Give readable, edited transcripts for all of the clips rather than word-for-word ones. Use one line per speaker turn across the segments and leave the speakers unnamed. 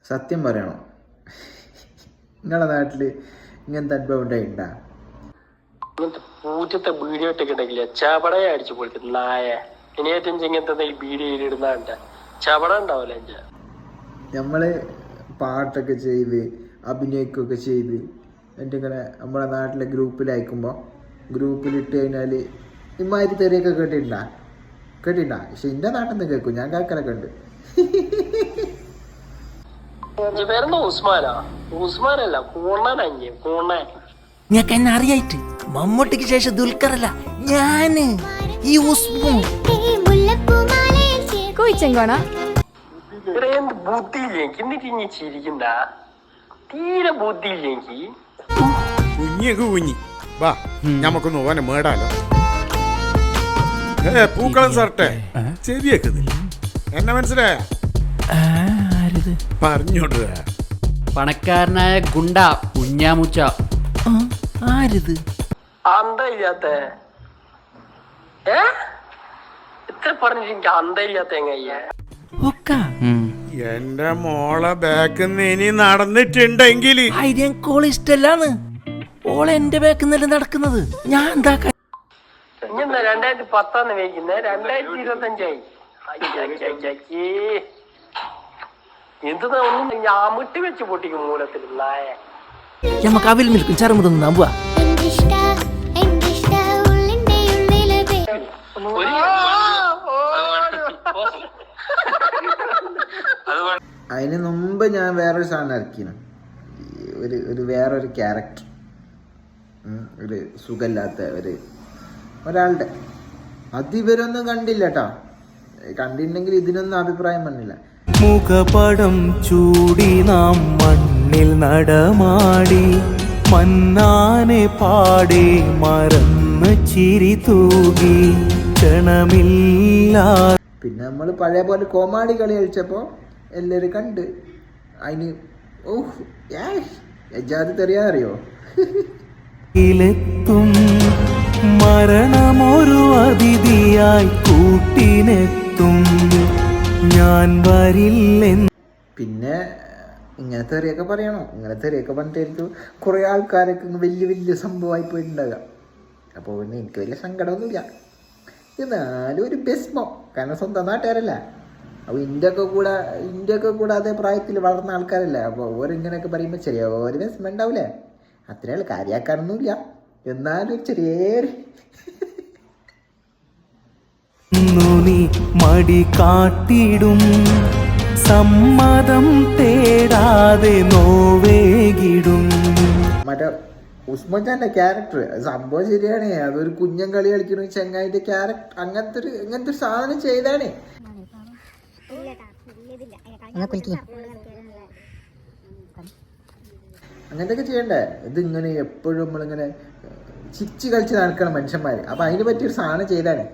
സത്യം പറയണോ, നിങ്ങളുടെ നാട്ടിൽ ഇങ്ങനത്തെ അനുഭവം ഉണ്ടായിട്ടാ?
പൂറ്റത്തെ വീഡിയോ ഇട്ടിട്ടുണ്ടെങ്കില് ചപടയെ അടിച്ചു പൊളിക്കും നായ. ഇനിയേറ്റം ഇങ്ങനത്തെ വീഡിയോ ഇടുന്ന ചപട ഉണ്ടാവില്ല.
നമ്മള് പാട്ടൊക്കെ ചെയ്ത് അഭിനയിക്കുകയൊക്കെ ചെയ്ത് എന്നിട്ട് ഇങ്ങനെ നമ്മളെ നാട്ടിലെ ഗ്രൂപ്പിലയക്കുമ്പോൾ ഗ്രൂപ്പിലിട്ട് കഴിഞ്ഞാൽ ഇമാതിരി തെറിയൊക്കെ കേട്ടിട്ടുണ്ടാ? പക്ഷെ എൻ്റെ നാട്ടിൽ നിന്ന് കേൾക്കും, ഞാൻ കേൾക്കലൊക്കെ ഉണ്ട്.
ഉസ്മാനല്ല
ഞാൻ എന്നെ അറിയായിട്ട് മമ്മൂട്ടിക്ക് ശേഷം ദുൽഖറല്ല ഞാന് ഈ ഉസ്മു
കോയിച്ചെങ്കോണ
എന്ത് ബുദ്ധിയില്ലെങ്കിൽ എന്നിട്ട് ഇനി ചിരിക്കണ്ട. തീരെ ബുദ്ധിയില്ലെങ്കിൽ
കുഞ്ഞി വാ നമുക്കൊന്ന് ഓനെ മേടാലോ. പൂക്കളം സർട്ടെ ചെവിയേക്കുന്നില്ല, എന്നെ മനസ്സിലായ പറഞ്ഞോട്ട്.
പണക്കാരനായ ഗുണ്ട കുഞ്ഞാമുച്ച.
ആരിത്?
അന്തയില്ലാത്ത ഇത്ര പറഞ്ഞിട്ട് എനിക്ക് അന്തയില്ലാത്ത എങ്ങയ്യ.
എന്റെ മോളെ ബാക്കിന്ന് ഇനി നടന്നിട്ടുണ്ടെങ്കിൽ
ഐഡിയൻ ഇഷ്ടല്ലാന്ന് ഓളെ എന്റെ ബാക്കിന്നല്ലേ നടക്കുന്നത്. ഞാൻ എന്താക്കാൻ?
2010 വയ്ക്കുന്നത് 2025 എന്തുന്നാ ഒന്നും ഞാമിട്ട് വെച്ച് പൊട്ടിക്കും മൂലത്തിൽ നായ.
നമുക്ക് അവിൽ മിൽക്കും ചരമുതൊന്നും നമ്പുക.
അതിന് മുമ്പ് ഞാൻ വേറൊരു സാധനം ഇറക്കിയാണ്, വേറൊരു ക്യാരക്ടർ, ഒരു സുഖമില്ലാത്ത ഒരാളുടെ. അതിവരൊന്നും കണ്ടില്ല കേട്ടോ. കണ്ടിട്ടുണ്ടെങ്കിൽ ഇതിനൊന്നും അഭിപ്രായം വന്നില്ല.
മുഖപടം ചൂടി നാം മണ്ണിൽ നടമാടി മന്നാനെ പാടി മറന്ന് ചിരി തൂകി ക്ഷണമില്ല.
പിന്നെ നമ്മൾ പഴയ പോലെ കോമാളി കളി കളിച്ചപ്പോൾ എല്ലാവരും കണ്ട് അതിന് എജാതി തെറിയാറിയോ?
ിലെത്തും മരണമൊരു അതിഥിയായി കൂട്ടിനെത്തും ഞാൻ വരില്ലെന്ന്.
പിന്നെ ഇങ്ങനത്തെ തെറിയൊക്കെ പറയണോ? ഇങ്ങനെ തെറിയൊക്കെ പറഞ്ഞിട്ടായിരിക്കും കുറേ ആൾക്കാരൊക്കെ വലിയ വലിയ സംഭവമായി പോയിട്ടുണ്ടാകാം. അപ്പോൾ പിന്നെ എനിക്ക് വലിയ സങ്കടമൊന്നുമില്ല. എന്നാലും ഒരു ബെസ്മോ, കാരണം സ്വന്തം നാട്ടുകാരല്ല. അപ്പോൾ ഇന്ത്യയൊക്കെ കൂടെ അതേ പ്രായത്തിൽ വളർന്ന ആൾക്കാരല്ല. അപ്പോൾ ഓരിങ്ങനെയൊക്കെ പറയുമ്പോൾ ചെറിയൊരു ബെസ്മ ഉണ്ടാവില്ലേ? അത്രയാൾ കാര്യമാക്കാനൊന്നുമില്ല, എന്നാലും ചെറിയൊരു
നീ മടി കാട്ടിടും സമ്മതം തേടാതെ നോവേകിടും.
മറ്റേ ഉസ്മാന്റെ ക്യാരക്ടർ സംഭവം ശരിയാണ്. അതൊരു കുഞ്ഞൻ കളി കളിക്കണ ചെങ്ങായിന്റെ ക്യാരക്ടർ അങ്ങനത്തെ ഒരു സാധനം ചെയ്താണ്. അങ്ങനത്തെ ഒക്കെ ചെയ്യണ്ടേ? ഇതിങ്ങനെ എപ്പോഴും നമ്മളിങ്ങനെ ചിരിച്ച് കളിച്ച് നടക്കണം മനുഷ്യന്മാര്. അപ്പൊ അതിന് പറ്റിയൊരു സാധനം ചെയ്താണ്.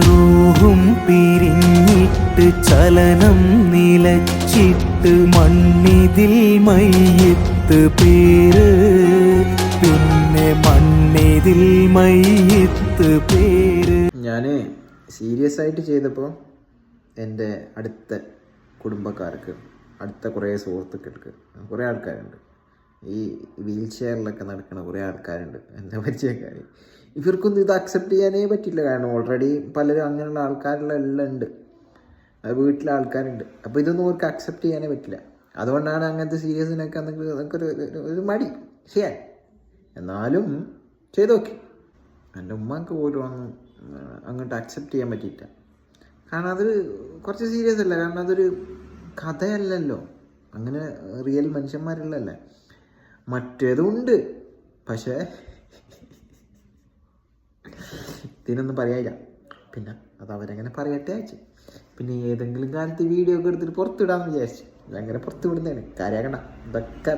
റൂഹും പിരിഞ്ഞിട്ട് ചലനം നിലച്ചിട്ട് മണ്ണിതിൽ മയ്യത്ത് പേര് പിന്നെ മണ്ണിതിൽ മയ്യത്ത് പേര്.
ഞാന് സീരിയസ് ആയിട്ട് ചെയ്തപ്പോൾ എൻ്റെ അടുത്ത കുടുംബക്കാർക്ക്, അടുത്ത കുറേ സുഹൃത്തുക്കൾക്ക്, കുറേ ആൾക്കാരുണ്ട്, ഈ വീൽ ചെയറിലൊക്കെ നടക്കുന്ന കുറേ ആൾക്കാരുണ്ട് എൻ്റെ പരിചയക്കാർ. ഇവർക്കൊന്നും ഇത് അക്സെപ്റ്റ് ചെയ്യാനേ പറ്റില്ല. കാരണം ഓൾറെഡി പലരും അങ്ങനെയുള്ള ആൾക്കാരെല്ലാം ഉണ്ട്, അത് വീട്ടിലെ ആൾക്കാരുണ്ട്. അപ്പോൾ ഇതൊന്നും അവർക്ക് അക്സെപ്റ്റ് ചെയ്യാനേ പറ്റില്ല. അതുകൊണ്ടാണ് അങ്ങനത്തെ സീരിയസിനൊക്കെ ഒരു മടി ചെയ്യാൻ. എന്നാലും ചെയ്തു നോക്കി. എൻ്റെ ഉമ്മാക്ക് പോലും ഒന്നും അങ്ങോട്ട് അക്സെപ്റ്റ് ചെയ്യാൻ പറ്റിയില്ല. കാരണം അത് കുറച്ച് സീരിയസ് അല്ല. കാരണം അതൊരു കഥയല്ലല്ലോ, അങ്ങനെ റിയൽ മനുഷ്യന്മാരുള്ളതല്ലേ. മറ്റേതുണ്ട്, പക്ഷേ ഇതിനൊന്നും പറയാനില്ല. പിന്നെ അത് അവരെങ്ങനെ പറയട്ടെ അയച്ചു. പിന്നെ ഏതെങ്കിലും കാലത്ത് വീഡിയോ ഒക്കെ എടുത്തിട്ട് പുറത്തിടാമെന്ന് വിചാരിച്ചു. അങ്ങനെ പുറത്ത് വിടുന്നതാണ്. കാര്യമാക്കണ്ട ഇതൊക്കെ.